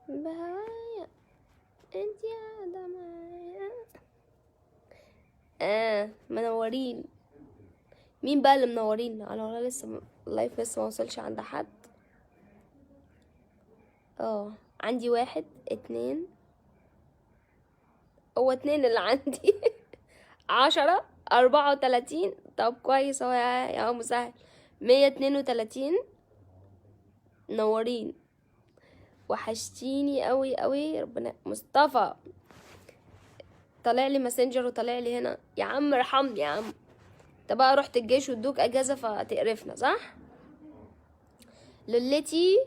بهوايا انت قاعدة معايا. منورين. مين بقى اللي منورين؟ انا والله لسه اللايف لسه ما وصلش عند حد. عندي 1 2. هو 2 اللي عندي. 10 34. طب كويس اهو يا مسهل. 132. منورين. وحشتيني قوي قوي. ربنا. مصطفى طالع لي ماسنجر وطالع لي هنا. يا عم ارحمني يا عم. انت بقى رحت الجيش وادوك اجازه فتقرفنا صح؟ لولتي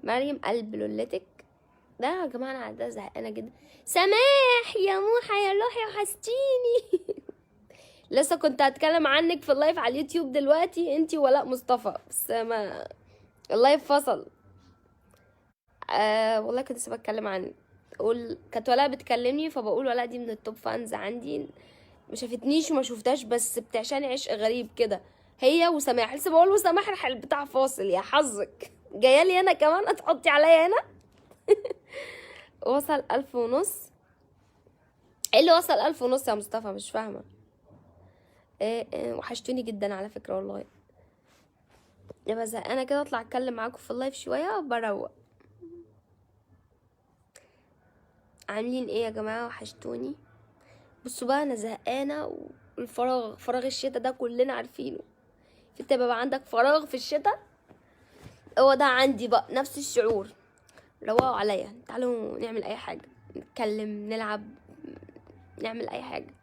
مريم قلب لولتك. ده يا جماعه انا قاعده زهقانه جدا. سماح يا موحه يا روحي وحشتيني. لسه كنت هتكلم عنك في اللايف على اليوتيوب دلوقتي انتي ولاء مصطفى، بس ما اللايف فصل. والله كنت لسه بتكلم عنك. كانت ولاء بتكلمني فبقول ولاء دي من التوب فانز عندي. ما شافتنيش وما شفتهاش بس بتعشاني عشق غريب كده. هي وسماح. لسه بقول وسماح الحل بتاع فاصل. يا حظك جايه لي انا كمان هتحطي عليا هنا. وصل 1500. ايه اللي وصل 1500 يا مصطفى؟ مش فاهمه. وحشتوني جدا على فكره والله. يا بس انا كده اطلع اتكلم معاكم في اللايف شويه بروق. عاملين ايه يا جماعه؟ وحشتوني. بصوا بقى انا زهقانه والفراغ فراغ الشتاء ده كلنا عارفينه. في انت بقى عندك فراغ في الشتاء؟ هو ده عندي بقى نفس الشعور. روقوا عليا. تعالوا نعمل اي حاجه. نتكلم نلعب نعمل اي حاجه.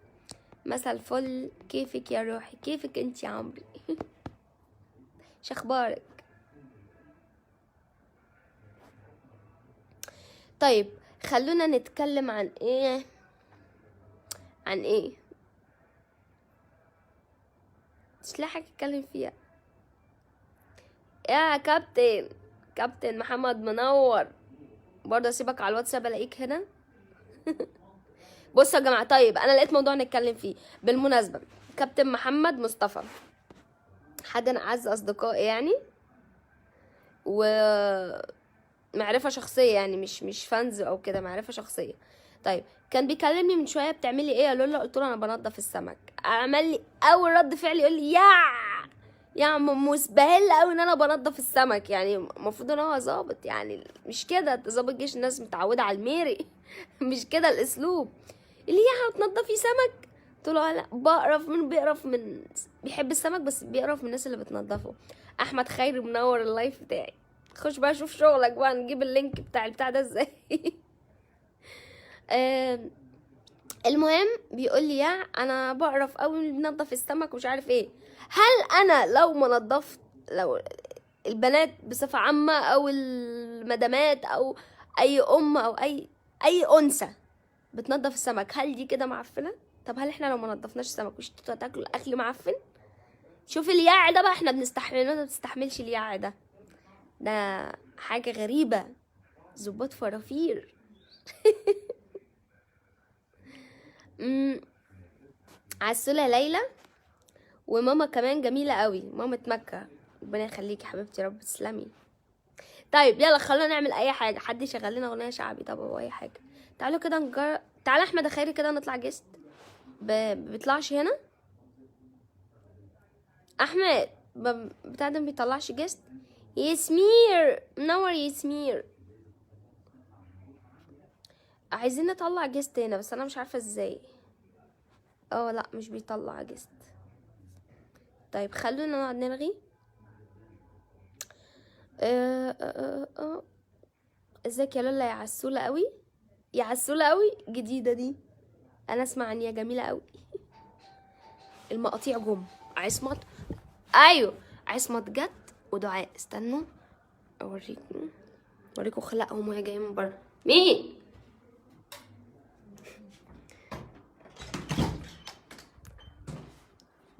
مساء الفل. كيفك يا روحي؟ كيفك انت يا عمري؟ شخبارك؟ طيب خلونا نتكلم عن ايه. مش لاحق اتكلم فيها. يا كابتن محمد منور. برضه اسيبك على الواتساب الاقيك هنا. بصوا يا جماعه، طيب انا لقيت موضوع نتكلم فيه بالمناسبه. كابتن محمد مصطفى حد من اعز اصدقائي يعني، ومعرفه شخصيه يعني مش فانز او كده، معرفه شخصيه. طيب كان بيكلمني من شويه بتعملي ايه يا لولا؟ قلت له انا بنضف السمك. عمل لي اول رد فعل يقول لي يا عم مسبهل قوي ان انا بنضف السمك. يعني المفروض ان هو ظابط يعني، مش كده ظابط جيش الناس متعوده على الميري. مش كده الاسلوب. اللي يا تنضفي سمك؟ قلت له لا بقرف من بيحب السمك بس بيقرف من الناس اللي بتنضفه. احمد خيري منور اللايف بتاعي. خش بقى شوف شغلك بقى. نجيب اللينك بتاع البتاع ده ازاي؟ المهم بيقول لي يا انا بقرف قوي من بنضف السمك ومش عارف ايه. هل انا لو ما نضفت، لو البنات بصفه عامه او المدامات او اي ام او اي انثى بتنضف السمك، هل دي كده معفنه؟ طب هل احنا لو ما نضفناش السمك مش تاكلوا اكل معفن؟ شوف الياع ده بقى احنا بنستحمله، ما بتستحملش الياع ده. ده حاجه غريبه. ظباط فرافير. عسولة ليلى. وماما كمان جميلة قوي، مامة مكة. ربنا يخليكي حبيبتي، رب تسلمي. طيب يلا خلونا نعمل اي حاجة. حد يشغل لنا اغنية شعبي طب او اي حاجة. تعالوا كده نجرب. تعالى احمد خيري كده نطلع جيست. بيطلعش هنا احمد. بتاع ده بيطلعش جيست. ياسمير منور ياسمير. عايزين نطلع جيست هنا بس انا مش عارفة ازاي. لا مش بيطلع جيست. طيب خلونا نقعد نلغي. ازيك يا لولا يا عسولة قوي. يا عسولة قوي جديدة دي. انا اسمع ان هي جميلة قوي. المقاطيع جم. عصمت. ايوه عصمت جت ودعاء. استنوا اوريكم خلقهم وهي جايه من بره. مين؟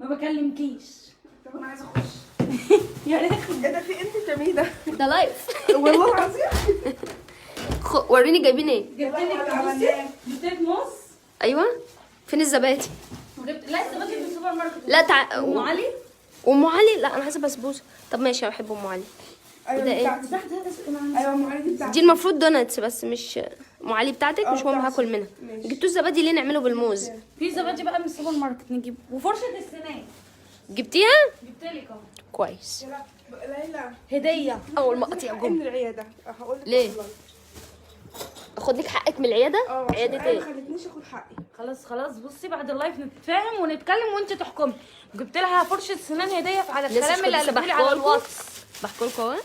ما بكلمكيش. طب انا عايزه اخش. يا ريت. ايه ده؟ في انت جميله ده لايف. والله العظيم. وريني جايبين ايه. جبت لك موز. ايوه فين الزبادي؟ لا الزبادي في السوبر ماركت. لا ام علي. ام علي. لا انا عايزه بسبوسه. طب ماشي انا بحب ام علي. ايوه ده دي إيه؟ بتاعتي. تحت ايوه ام علي دي بتاعتي. دي المفروض دوناتس بس مش ام علي بتاعتك، مش مهم بتاعتي. هاكل منها. ماشي. جبتوا الزبادي ليه نعمله بالموز؟ في زبادي بقى من السوبر ماركت نجيب، وفرشه السنان جبتيها؟ جبت لك اهو كويس. ليلى هديه. اول ما اقطع من جم العياده هقول لك ليه؟ والله. اخد لك حقك من العياده؟ عياده ما ايه؟ خلتنيش اخد حقي. خلاص بصي بعد اللايف نتفاهم ونتكلم وانت تحكمي. جبت لها فرشه سنان هديه على الكلام اللي قالته لي على الواتس. بحكي لكم اهو.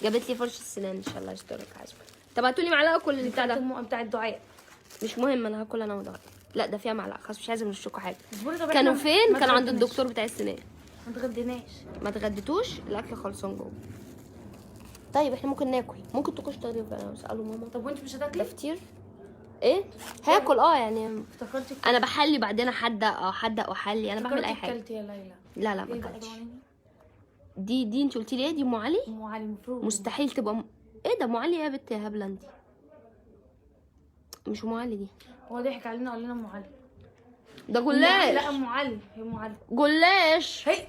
جابت لي فرشه سنان ان شاء الله يسترك عايزك. طب هاتوا لي معلقه كل اللي بتاع ده. بتاع الدعاء. مش مهم انا هاكل انا وضغط. لا ده فيها معلقه خلاص مش عايزه من الشوكه حاجه. اصبري طب كانوا إحنا فين؟ ما كانوا عند اتغديناش. الدكتور بتاع السنان. ما اتغديناش. ما اتغديتوش؟ الاكل خلصان جوه. طيب احنا ممكن ناكل، ممكن تخش تغيب انا اساله ماما. طب وانت مش ده هتاكلي؟ فطير؟ ايه؟ هاكل يعني. افتكرتك انا بحلي بعدين حدق واحلي، انا بعمل اي حاجه. اكلتي يا ليلى. لا ما ايه بقى اكلتش. دواني؟ دي انت قلتي لي ايه؟ دي ام علي؟ ام علي المفروض. مستحيل تبقى ايه ده ام علي ايه يا بنت يا هبله انت؟ مش ام علي دي. هو ضحك علينا وقال لنا ام علي. ده لا جلاش. ام علي، هي ام علي. جلاش. هي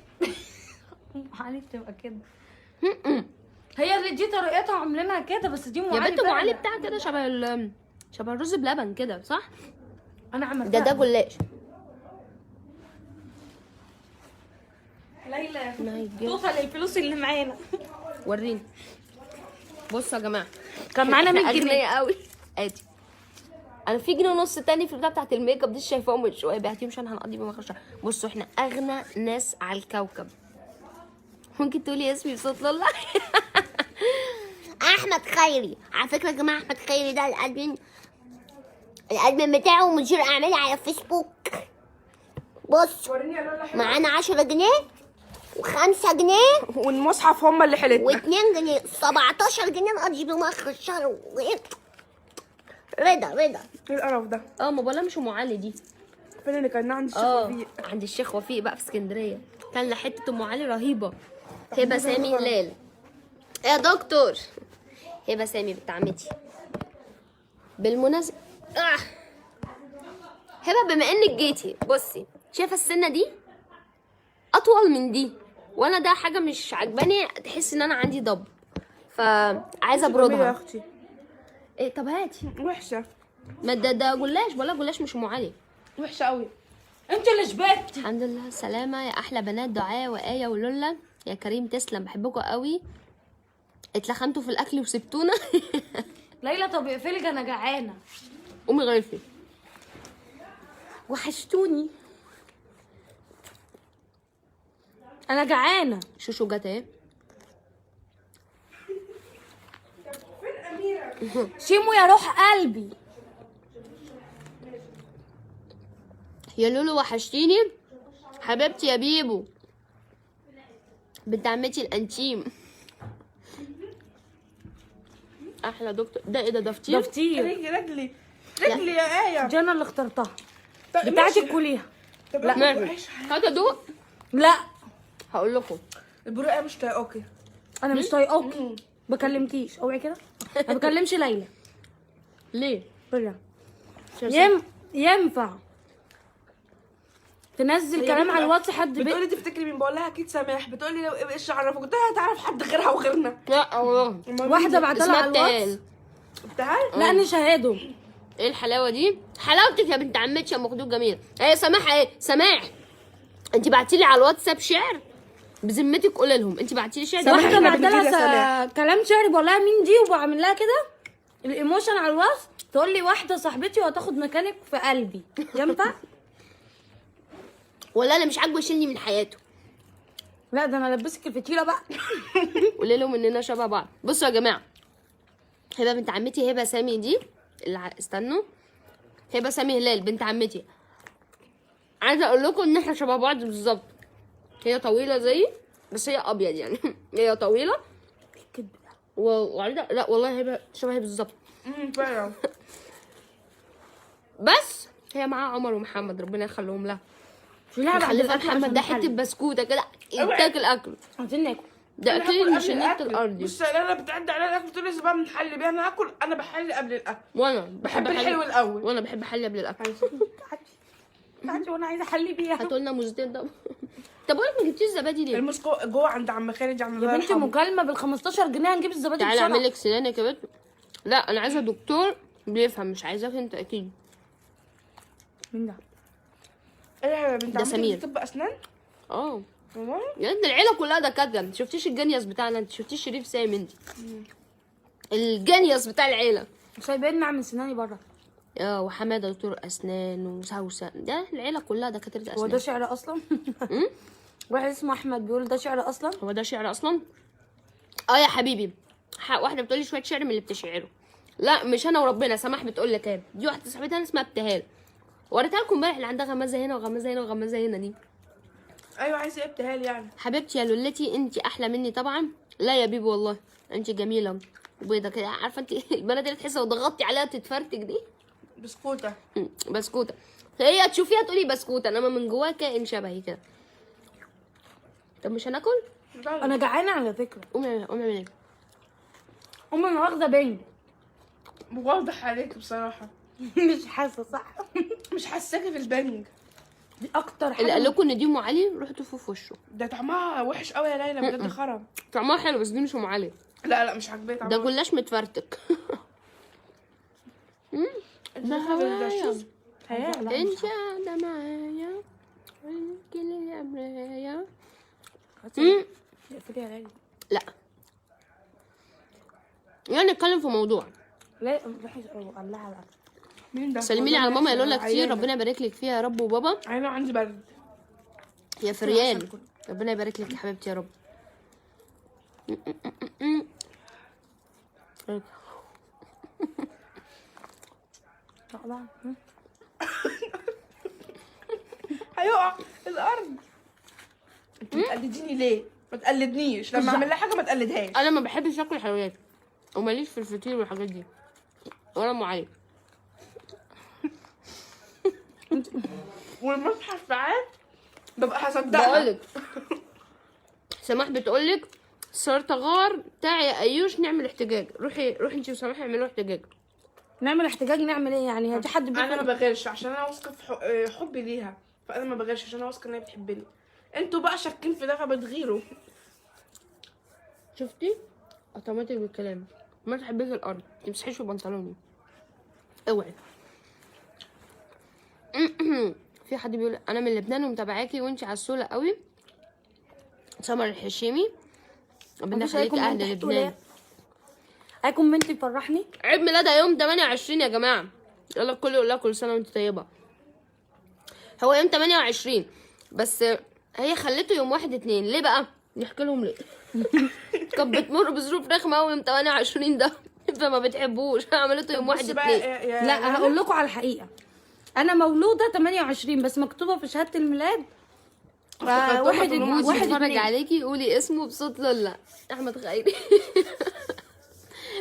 ام علي بتبقى كده. هي اللي دي طريقتها عاملينها كده، بس دي ام يا علي بنت ام فعلا. علي بتاع كده شبه الرز بلبن كده صح؟ انا عملتها. ده جلاش. ليلى نايجر. توصل الفلوس اللي معانا. وريني. بصوا يا جماعه كان معانا 100 احنا جنيه. اغنياء قوي. ادي انا في جنيه ونص تاني في البتاع بتاعت الميك اب دي شايفاهم من شويه بعتيهم عشان هنقضي بيهم اخر شهر. بصوا احنا اغنى ناس على الكوكب. ممكن تقولي اسمي بصوت لولا؟ احمد خيري. على فكره يا جماعه احمد خيري ده الادمن بتاعه مدير اعمالي على فيسبوك. بص وريني يا لولا. معانا 10 جنيه و5 جنيه والمصحف هم اللي حلتنا. و2 جنيه 17 جنيه نقضي بيهم اخر الشهر. رضا ايه القرف ده؟ ما بقولها مش ام علي دي. فين اللي كان عند الشيخ وفيق؟ عند الشيخ وفيق بقى في اسكندريه. كان حته ام علي رهيبه. هبه سامي هلال. يا دكتور هبه سامي بنت عمتي بالمناسبه. هبه بما انك جيتي بصي شايفه السنه دي اطول من دي، وانا ده حاجه مش عجباني، تحس ان انا عندي ضب فعايزه يا ابردها. اختي ايه طب هاتي. وحشه ما ده جلاش ولا جلاش مش ام علي. وحشه قوي. انت اللي شبعتي. الحمد لله سلامة يا أحلى بنات دعاء وآية ولولا. يا كريم تسلم بحبكوا قوي. اتلخمتوا في الأكل وسبتونا. ليلى طب اقفلي انا جعانه. قومي غرفي. وحشتوني. انا جعانه. شوشو جت اهي. فين اميره؟ شيمو يا روح قلبي. يا لولو وحشتيني حبيبتي يا بيبو بنت عمتي الانتيم. احلى دكتور. ده ايه ده فطير؟ ده فطير. رجلي يا ايه. دي انا اللي اخترتها. طب بتاعتي ماشي. كليها. طب لا أنا ماشي. هات ادوق. لا هقول لكم البرقه مش طايقاكي. انا مش طايقاكي. بكلمكيش اوعي كده. ما بكلمش ليلى. ليه؟ برجع. ينفع تنزل كلام على الواتس حد بتقولي تفتكري مين؟ بقول لها اكيد سماح. بتقولي لو ايش عرفك؟ قلت لها تعرف حد غيرها وغيرنا. لا والله واحده بعتلها اسمها على الواتس. التال. تعال. لا انا شهاده. ايه الحلاوه دي؟ حلاوتك يا بنت عمتي يا مخدود جميل. ايه سماح ايه؟ سماح انت بعتيلي على الواتساب شعر بذمتك قولي لهم انت بعتيلي شعر ده سماح واحده إحنا بعتلها بنجيب يا سماح. كلام شعري بقول لها مين دي وبعمل لها كده الايموشن على الواتس تقول لي واحده صاحبتي وهتاخد مكانك في قلبي. ينفع؟ ولا انا مش عاجبه يشيلني من حياته. لا ده انا البسك الفتيله بقى. قولي لهم اننا شبه بعض. بصوا يا جماعه هبه بنت عمتي هبه سامي دي استنوا هبه سامي هلال بنت عمتي. عايزه اقول لكم ان احنا شبه بعض بالظبط. هي طويله زيي بس هي ابيض يعني. هي طويله كده وعريضه. لا والله هبه شبهي بالظبط. فعلا. بس هي معاها عمر ومحمد ربنا يخليهم لها. شيلها بعد خليفه الاكل محمد عشان ده حته نحل. بسكوته كده يتاكل اكل. عايزين ناكل. ده أنا اكل هاكل مش قبل النت الأكل. الارضي. بص انا بتعدي على الاكل تقول لي سيبها بنحل بيها. انا هاكل. انا بحل قبل الاكل. وانا بحب الحلو الاول. وانا بحب احلي قبل الاكل. تعالي وانا عايزه احلي بيها. هاتوا لنا موزتين ده. طب بقولك ما جبتيش زبادي ليه؟ الموز جوه عند عم خالد عم يا الله بنتي يرحمه. مكالمه بال 15 جنيه هنجيب الزبادي تعالي بسرعه. اعمل لك سنانك يا بنت. لا انا عايزه دكتور بيفهم، مش عايزاك انت اكيد. مين ده؟ ايه يا بنت ده عمتك سمير. طب اسنان؟ اه والله يا ابني العيله كلها دكاتره. شفتيش الجنيس بتاعنا؟ انت شفتيش شريف سامي انت؟ الجنيس بتاع العيله. سايبيني اعمل سناني بره. اه وحماده دكتور اسنان وسوسه، ده العيله كلها دكاتره هو ده اسنان. شعر اصلا؟ واحد اسمه احمد بيقول ده شعر اصلا. هو ده شعر اصلا؟ اه يا حبيبي، واحده بتقولي شويه شعر من اللي بتشعره. لا مش انا وربنا، سماح بتقول لك ايه. دي واحده صاحبتي انا اسمها ابتهال، وريتها لكم امبارح، اللي عندها غمازه هنا وغمازه هنا وغمازه هنا دي. ايوه عايزه ابتهال يعني. حبيبتي يا لولتي انت احلى مني طبعا. لا يا بيبي والله انت جميله وبيضه كده، عارفه انت البنات اللي تحسها وضغطتي عليها تتفرتك دي. بسكوته. بسكوته. هي تشوفيها تقولي بسكوته، انما من جواها كائن شبهي كده. طب مش هناكل؟ انا جعانه على فكره. قومي قومي اعملي. امي انا واخده بنج. واضح عليك بصراحه. مش حاسه صح. مش حاساكي في البنج. دي اكتر حاجه. اللي قال لكم ان دي ام علي روحوا تفوا في وشه. ده طعمها وحش قوي يا ليلى بجد، خرب. طعمها حلو بس دي مش ام علي. لا لا مش عاجباني ده طعمها. جلاش متفرتك. ده هوايا انت قاعده معايا كل يا مرايا. اقفلي يا ليلى. لا يعني نتكلم في موضوع. لا روحي قال لها بقى. مين ده؟ سلمي لي على ماما يا لولا كتير، عيانة. ربنا يبارك لك فيها يا رب، وبابا عينه عندي برد. يا فريال ربنا يبارك لك يا حبيبتي يا رب. هيقع الارض. انت بتقلديني ليه؟ ما تقلدنيش لما اعمل لها حاجه ما تقلدهاش. انا ما بحبش اكل حلويات وماليش في الفطير والحاجات دي ولا ام علي. والمصحف ساعات ببقى هصدقها. بقولك سماح بتقولك صرت غار تعي يا ايوش نعمل احتجاج. روحي انت وسماح اعملوا احتجاج. نعمل احتجاج نعمل ايه يعني؟ هاتي حد انا ما بيفهم. بغيرش عشان انا واثقه في حبي ليها، فانا ما بغيرش عشان انا واثقه ان هي بتحبني. انتوا بقى شاكين في ده فبتغيروا. شفتي اوتوماتيك بالكلام. ما تحبيش الارض تمسحيش في بنطلوني اوعي. في حد بيقول انا من لبنان ومتابعاكي وانتي عسوله قوي. سمر الحشيمي ربنا مفيش يخليك أي اهل كومنت هتقول لبنان. إيه؟ اي كومنت يفرحني. عيد ميلادها يوم 28 يا جماعه. يلا الكل يقول لها كل سنه وانت طيبه. هو يوم 28 بس هي خلته يوم 1/2 ليه بقى؟ نحكي لهم ليه. كانت بتمر بظروف رخمه قوي يوم 28 ده فما بتحبوش عملته يوم 1/2. لا هقول لكم على الحقيقه. انا مولوده 28 بس مكتوبه في شهاده الميلاد واحد بتتفرج اتنين. عليكي قولي اسمه بصوت لولا. احمد خيري.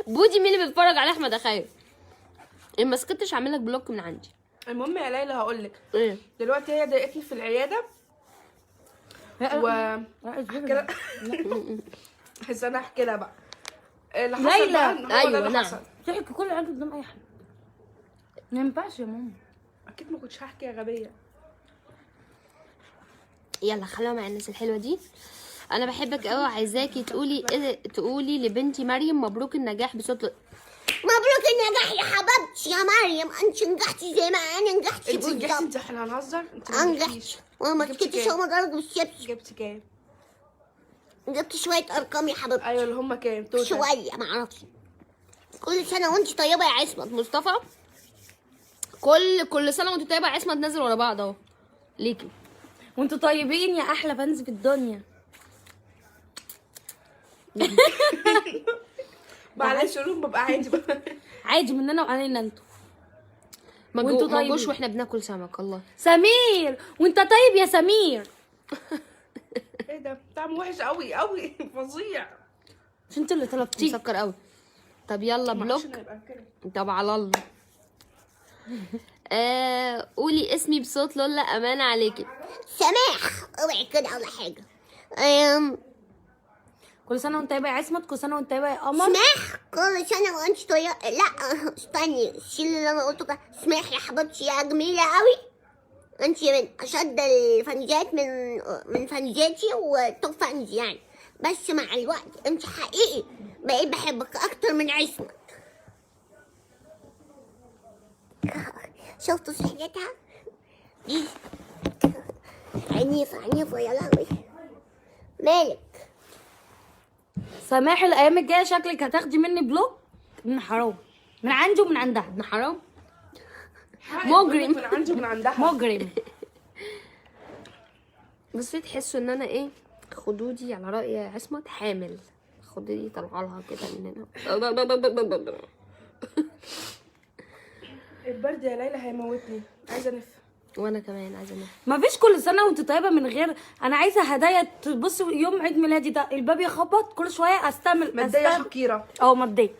بودي مين اللي بيتفرج على احمد خيري؟ ان ما سكتش هعمل لك بلوك من عندي. المهم يا ليلى هقول لك ايه دلوقتي هي ضايقتني في العياده و احكي لها. بس انا احكي لها بقى اللي حصل ليلى. بقى إن هو أيوة، ده اللي نعم. حصل. تحكي كل حاجه قدام اي حد. ما ينفعش يا ماما. اكيد ما كنتش هحكي يا غبيه. يلا خلوها مع الناس الحلوه دي. انا بحبك قوي، عايزاكي تقولي لبنتي مريم مبروك النجاح بصوت مبروك النجاح يا حبيبتي يا مريم، انت نجحتي زي ما انا نجحت انت نجحتي؟ بالظبط. انت احنا هنهزر؟ انت ما نجحتيش. انجحت وما جبتي سكتش كام؟ هما درجة بالشبش. جبتي كام؟ جبت شوية ارقام يا حبيبتي. ايوه اللي هم كام توتال؟ شوية معرفش. كل سنة وانت طيبة يا عصمت. مصطفى. كل سنه وانت طيبه يا عصمت تنزل ورا بعض اهو ليكي. وانتوا طيبين يا احلى فانز في الدنيا. معلش قولهم ببقى عادي بقى. عادي مننا وعلينا انتوا. ما وانتوا جوش طيبين. واحنا بناكل سمك الله. سمير وانت طيب يا سمير. ايه ده طعمه وحش قوي قوي فظيع. مش انتوا اللي طلبتيه. مسكر قوي. طب يلا بلوك. عشان هيبقى كده. طب على الله. قولي اسمي بصوت لولا امانه عليكي. سماح اوعي كده ولا حاجة. كل سنه وانت طيبه يا عصمت. كل سنه وانت طيبه يا قمر. سماح كل سنة وانت طيبة. لا استني شيل اللي انا قلته ده. سماح يا حبيبتي يا جميلة قوي. انت من اشد الفنجات من فنجاتي وتوب فانج يعني. بس مع الوقت انت حقيقي بقيت بحبك اكتر من عصمت. شفتوا صحتها دي عنيفة عنيفة يا لهوي. مالك؟ سماح الايام الجايه شكلك هتاخدي مني بلوك. من حرام، من عندي ومن عندها. ابن حرام مجرم من عندي ومن عندها. مجرم. بس تحسوا ان انا ايه، خدودي على رأي عصمت حامل، خدودي طلع لها كده من هنا. البرد يا ليلى هيموتني، عايزه انف. وانا كمان عايزه انام. مفيش كل سنه وانت طيبه من غير. انا عايزه هدايا. بصي يوم عيد ميلادي ده الباب يخبط كل شويه استعمل ماديه شكيره. ماديه.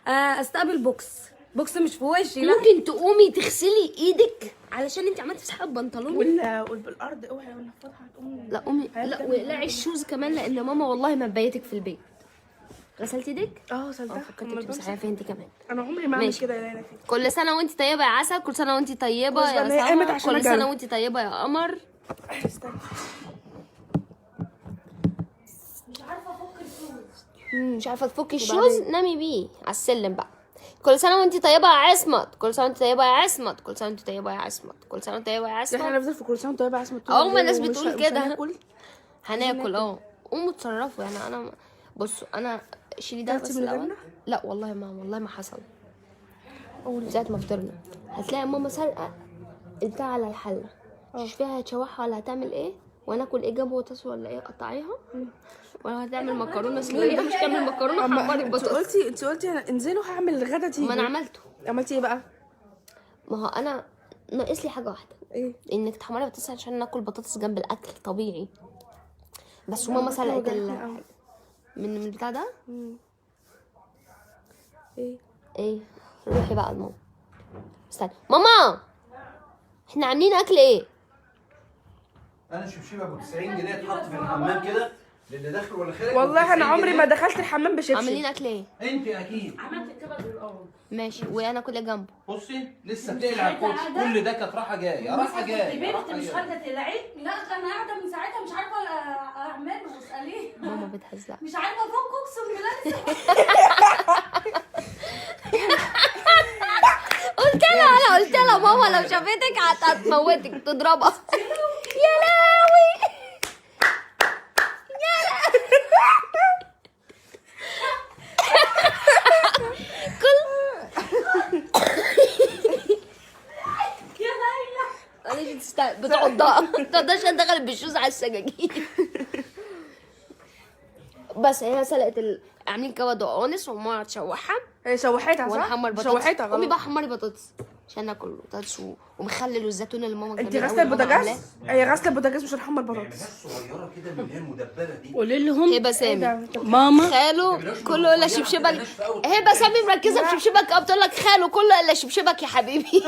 استقبل بوكس مش في وشي. لا ممكن تقومي تغسلي ايدك علشان انت عملتي تسحبي البنطلون. بالارض اوعي ونفضها هتقوم. لا قومي، لا واقلعي الشوز كمان، لان ماما والله ما بيتك في البيت. غسلتي ايدك؟ غسلتها. فكرت تمسحيها فيها انت كمان. انا عمري ما اعمل ماشي. كده يا ليلى فيك. كل سنه وانت طيبه يا عسل، كل سنه وانت طيبه كل سنة يا هي قامت سما، عشان كل أجرب. سنه وانت طيبه يا قمر. استنى. مش عارفه تفكي الشوز، نامي بيه على السلم بقى. كل سنه وانت طيبه يا عصمت، كل سنه وانت طيبه يا عصمت، كل سنه وانت طيبه يا عصمت، كل سنه وانت طيبه يا احنا عصمت. هنفضل في كل سنه وانت طيبه يا عصمت. ما الناس بتقول كده. هناكل. هناكل قوموا اتصرفوا يعني. انا بصوا، انا شيلي ده كلتي بس من الاول. الجنة؟ لا والله ما حصل. ساعة ما فطرنا هتلاقي ماما سارقه بتاع على الحله، مش فيها هتشوحها ولا هتعمل ايه، وانا اكل ايه جنب بطاطس ولا ايه قطعيها، ولا هتعمل مكرونه سوريه. مش تعمل مكرونه، حمري البطاطس. انت قلتي انزلوا هعمل الغدا تيجي. ما انا عملته. عملتي ايه بقى؟ ما هو انا ناقص لي حاجه واحده، ايه؟ انك تحمري بطاطس عشان ناكل بطاطس جنب الاكل طبيعي. بس وماما سلقت من البتاع ده. ايه روحي بقى لماما. استنى ماما، احنا عاملين اكل ايه؟ انا شبشب ابو 90 جنيه اتحط في الحمام كده للي داخل ولا خارج. والله انا عمري ما دخلت الحمام بشبشب. عاملين اكل ايه؟ انت اكيد عملت الكبد بالاول. ماشي، وانا كل جنبه. بصي لسه بتقلع الكوتش، كل ده كانت راحه جايه راحه جايه. كبرت مش خارجه تقلعي. لا انا قاعده من ساعتها مش عارفه اعمله. اساليه. ماما بتهزق. مش عارفه افك اقسم بالله. قلت لها ماما لو شافتك هتموتك تضربها. يا لهوي بتعضها عشان دخلت بالشوز على السجاجيد. بس هي سلقت عاملين كبد وقوانص وماما هتشوحها هي شوحتها وانا صح؟ حمر بطاطس. شوحتها قومي غلط. بقى حمري بطاطس عشان ناكل بطاطس ومخلل والزيتون اللي ماما انت جميل غاسله أوي ماما عاملاه. البوتاجاز؟ هي غاسله البوتاجاز مش هنحمر بطاطس بطاطس. صغيره كده من اللي هي المدبره دي. قولي لهم هبه سامي ماما خاله كله الا شبشبك. هبه سامي مركزه في شبشبك، بتقول لك خاله كله الا شبشبك يا حبيبي.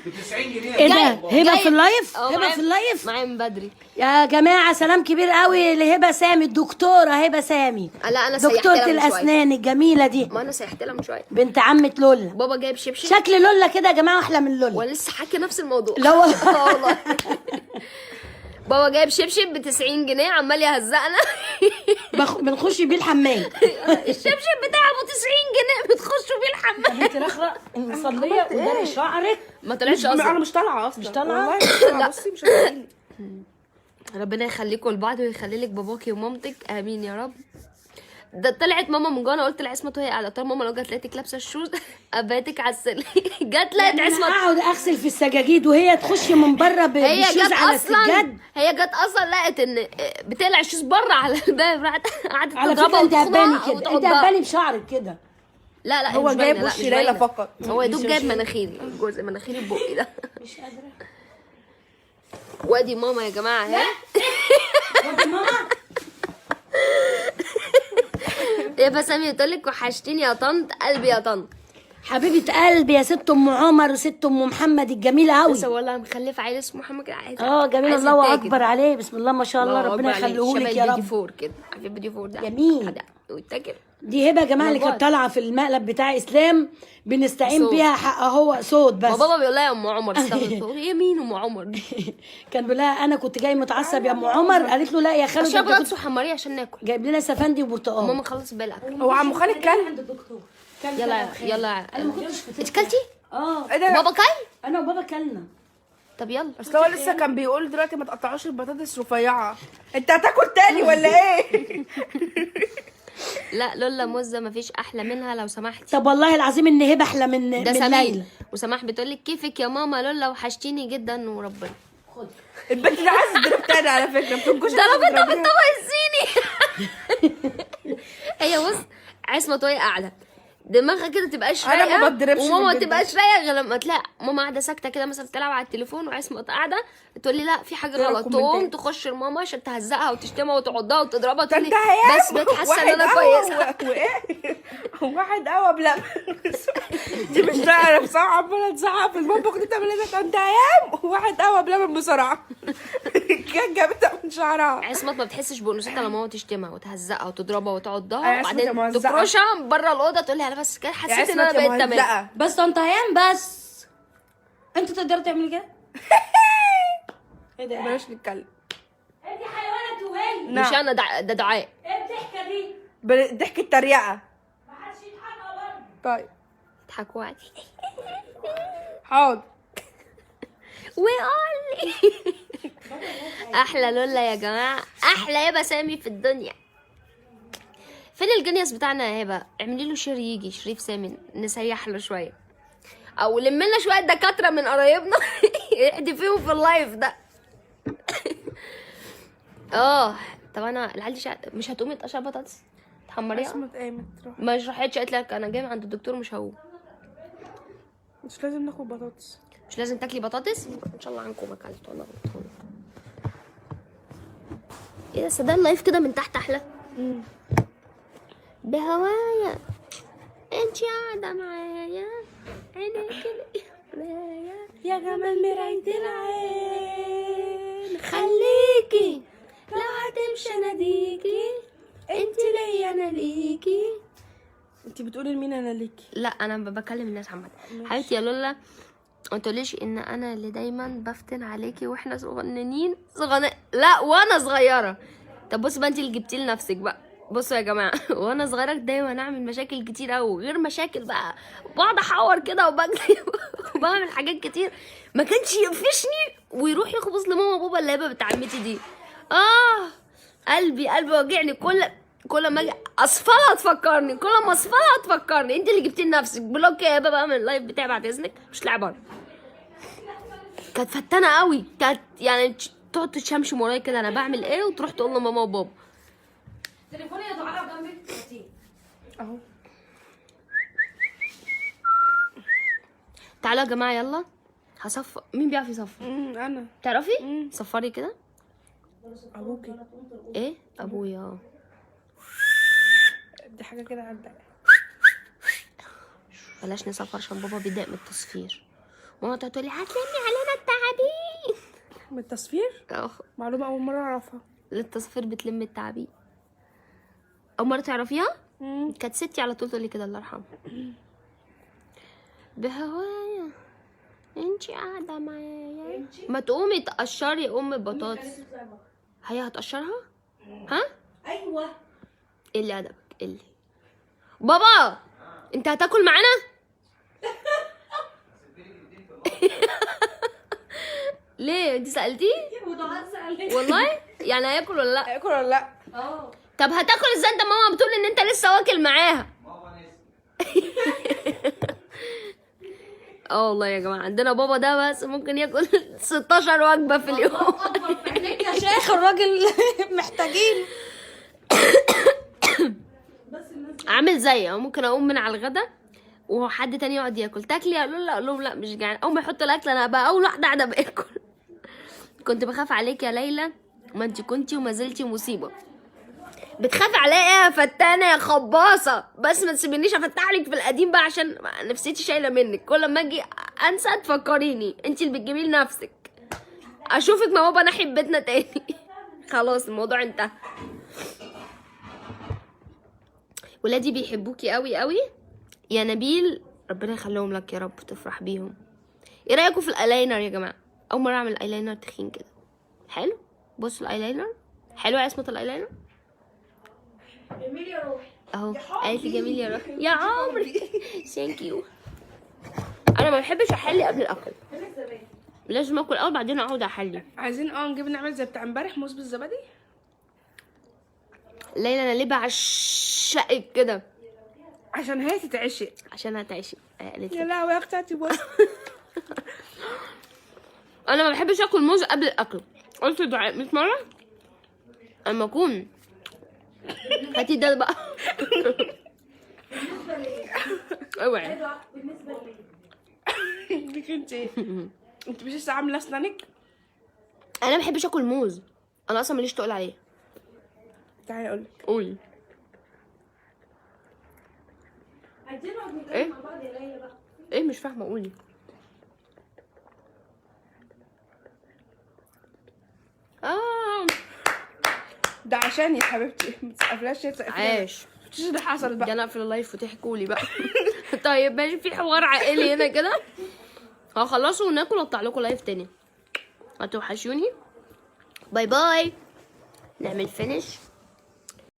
ب 90 جنيه. ايه ده؟ جاي- هبه جاي- في اللايف؟ اه، هبه معايا- في اللايف؟ معايا من بدري. يا جماعه سلام كبير قوي لهبه سامي، الدكتوره هبه سامي، لا انا سيحت دكتوره لها من شويه. الاسنان الجميله دي، ما انا سيحت لها من شويه. بنت عمه لولا. بابا جايب شبشب شكل لولا كده يا جماعه احلى من لولا. ولسه حكي نفس الموضوع. لا والله. والله. بابا جايب شبشب ب 90 جنيه عمال يهزقنا. بنخش بيه الحمام. الشبشب بتاعه ابو 90 جنيه بتخشوا بيه الحمام. انت رخرة مصليه وداري شعرك. ما طلعش انا اصلا. مش طالعه اصلا. مش طالعة؟ والله مش طالعه. بصي مش هتلاقيني. ربنا يخليكم لبعض ويخلي لك باباكي ومامتك، امين يا رب. ده طلعت ماما من جوه، انا قلت لعصمت وهي قاعده، قلت لها ماما لو جت لقيتك لابسه الشوز اباتك على السلم. جت لقيت انا عصمت. اقعد اغسل في السجاجيد وهي تخش من بره هي بالشوز جت على اصلا السجاد. هي جت اصلا لقت ان بتقلع الشوز بره على الباب، راحت قعدت على تضربها فكره انت هباني وتخنقها كده، انت وتعضها. هباني بشعرك كده. لا لا هو مش جايب باينة، لا، وش مش ليلى باينة. فقط. هو يا دوب مش- جايب مش- مناخيري، جزء مناخيري بقي ده. مش قادره. وادي ماما يا جماعه اهي. وادي ماما. يا بسامي قلت لك وحشتيني يا طنط، قلبي يا طنط. حبيبه قلبي يا ست ام عمر وست ام محمد الجميله قوي. لسه والله مخلفه عيل اسمه محمد عايز. جميل، عايز الله يتاجر. اكبر عليه، بسم الله ما شاء الله، الله ربنا أكبر عليه. يخليهولك شبه يا البيدي رب. فور كده، عارفه البيدي فور ده جميل. ويتاكل دي هبه يا جماعه اللي والله. كانت طالعه في المقلب بتاع اسلام، بنستعين صوت. بيها حق هو صوت بس. ما بابا بيقول لها يا ام عمر استغفر، تقول ايه مين ام عمر دي؟ كان بيقول لها انا كنت جاي متعصب يا ام عمر، قالت له لا يا خالد اشرب انت كنت بطاطس وحمريه عشان ناكل. جايب لنا سفندي وبرتقال. ماما خلص بالاكل. هو عم خالد كان عند الدكتور. يلا يلا. انا ما كنتش في انت كلتي؟ ايه ده؟ بابا كل؟ انا وبابا كلنا. طب يلا. اصل هو لسه كان بيقول دلوقتي ما تقطعوش البطاطس رفيعه. انت هتاكل تاني ولا ايه؟ لا لولا موزه مفيش احلى منها لو سمحتي. طب والله العظيم ان هبه احلى من ده من سمين. ليلى. وسماح بتقول لك كيفك يا ماما لولا وحشتيني جدا وربنا. البنت دي عايزه تضرب تاني على فكره، بتنكش ضربتها بالطبق الصيني. هي بص عصمت وهي قاعده دماغها كده تبقاش أنا رايقه، ما بتضربش وماما ما من جدا. تبقاش رايقه غير لما تلاقي ماما قاعده ساكته كده مثلا بتلعب على التليفون وعصمت قاعده تقول لي لا في حاجه تقرا غلط، كومنتات. تقوم تخش لماما عشان تهزقها وتشتمها وتعضها وتضربها ده تقول انت لي هيام بس بقيت حاسه ان انا كويسه. وايه؟ واحد قوي بلبن. دي مش تعرف صح، عماله تزعق في المطبخ دي بتعمل ايه؟ ده انت هيام وواحد قوي بلبن بسرعه. كانت جابتها من شعرها. عصمت ما بتحسش بانوثتها لما ماما تشتمها وتهزقها وتضربها وتعضها يا عصمت يا وبعدين مهزقة. تكرشها بره الاوضه تقول لي انا بس كده يا حسيت ان عصمت انا يا بقيت تمام. مهزقه. بس طنط هيام بس انت تقدري تعملي كده؟ ايه ده؟ بلاش نتكلم. انت حيوانه وهي مش انا ده دعاء. ايه الضحكه دي؟ ضحك التريقه. ما حدش يضحكها برضه. طيب اضحكوا عادي. حاضر. وقال لي احلى لولا يا جماعه، احلى هبه سامي في الدنيا. فين الجنيس بتاعنا يا هبه؟ اعملي له شير يجي شريف سامي نسيح له شويه، او لم لنا شويه دكاتره من قرايبنا احدفيهم في اللايف ده. طب انا العيال دي مش هتقومي تقشر بطاطس تحمريها؟ عصمت قامت تروح. ما شرحتش، قالت لك انا جاي عند الدكتور مش هقوم. مش لازم ناكل بطاطس. مش لازم تاكلي بطاطس؟ ان شاء الله عنكم اكلت والله. ايه ده صدق اللايف كده من تحت احلى. بهوايا انت قاعده معايا عينيك القرايه يا جمال مراية العين خليكي لو هتمشي اناديكي انت ليا انا ليكي. انت بتقولي لمين انا ليكي؟ لا انا بكلم الناس عامه. حبيبتي يا لولا ما تقوليش ان انا اللي دايما بفتن عليكي واحنا صغننين لا وانا صغيره. طب بص بقى انت اللي جبتي لنفسك بقى. بصوا يا جماعه وانا صغيره دايما اعمل مشاكل كتير قوي، غير مشاكل بقى بقعد احور كده وبكذب وبعمل حاجات كتير ما كانش يقفشني ويروح يخبص لماما وبابا اللعبه بتاع عمتي دي. قلبي وجعني كل ما اجي اصفلها تفكرني، كل ما اصفلها تفكرني. انت اللي جبتي لنفسك بلوك يا بابا من اللايف بتاعي بعد اذنك، مش لعبه. كانت فتانه قوي، كانت يعني تقعد تشمشم ورايا كده انا بعمل ايه وتروح تقول لماما وبابا. تليفوني يا دعاء جنبك اهو. تعالوا يا جماعه يلا هصفر. مين بيعرف يصفر؟ انا. تعرفي؟ صفري كده. ابوكي. ايه ابويا. دي حاجه كده عندك. بلاش نصفر عشان بابا بيضايق من التصفير. ماما تقعد تقولي هتلمي علينا التعابين. من التصفير؟ معلومه اول مره اعرفها. التصفير بتلم التعابين. اول مره تعرفيها؟ كانت ستي على طول تقولي كده الله يرحمها. بهوايا انتي قاعده معايا ما تقومي تقشري البطاطس. هي هتقشرها؟ ها؟ ايوه. اللي ادبك اللي بابا انت هتاكل معانا؟ ليه انت سالتيه؟ والله يعني هياكل ولا لا؟ هياكل ولا لا؟ طب هتاكل ازاي انت ماما بتقول ان انت لسه واكل معاها؟ والله يا جماعه عندنا بابا ده بس ممكن ياكل 16 وجبه في اليوم. يا شيخ الراجل محتاجين. عامل زي ممكن اقوم من على الغدا وحد تاني يقعد ياكل. تاكلي؟ اقول لهم لا مش جعان. اول ما يحطوا الاكل انا بقى اول واحده قاعده باكل. كنت بخاف عليك يا ليلى، ما انت كنتي وما زلتي مصيبه. بتخافي عليا ايه يا فتانه يا خباصه؟ بس ما تسيبنيش افتح لك في القديم بقى عشان نفسيتي شايله منك. كل ما اجي انسى تفكريني انت اللي بتجيبي لنفسك. اشوفك ما بابا ناحيه بيتنا تاني. خلاص الموضوع انتهى. ولادي بيحبوكي قوي قوي يا نبيل، ربنا يخليهم لك يا رب، تفرح بيهم. ايه رايكم في الايلاينر يا جماعه؟ اول مره اعمل ايلاينر تخين كده. حلو، بصوا الايلاينر حلو يا اسمه الايلاينر جميل يا روحي. اهو. قالت لي جميل يا روحي يا عمري. ثانك يو. انا ما بحبش احلي قبل الاكل، لازم اكل اول بعدين اقعد احلي. عايزين نجيب نعمل زي بتاع امبارح، موز بالزبادي. ليلى انا ليه بعشقك كده؟ عشان هي تتعشق. عشان هتعيشي. قالت يا لي لهوي يا اختي بص. انا ما بحبش اكل موز قبل الاكل، قلت دعاء 100 مره اما اكون. هاتي ده بقى. اوعي. ليك انت مش لسه عامله اسنانك؟ انا ما بحبش اكل موز، انا اصلا ماليش تقول عليه. تعالي اقول لك. قولي. عايزين نقعد إيه؟ نتكلم مع بعض يا ليلى بقى. ايه مش فاهمه، قولي. ده عشان يا حبيبتي ما تسقفلاش عاش. مش اللي حصل ده بقى. انا اقفل اللايف وتحكوا لي بقى. طيب ماشي، في حوار عائلي هنا كده، هخلصوا وناكل واطلع لكم لايف تاني. هتوحشوني. باي باي. نعمل فينش.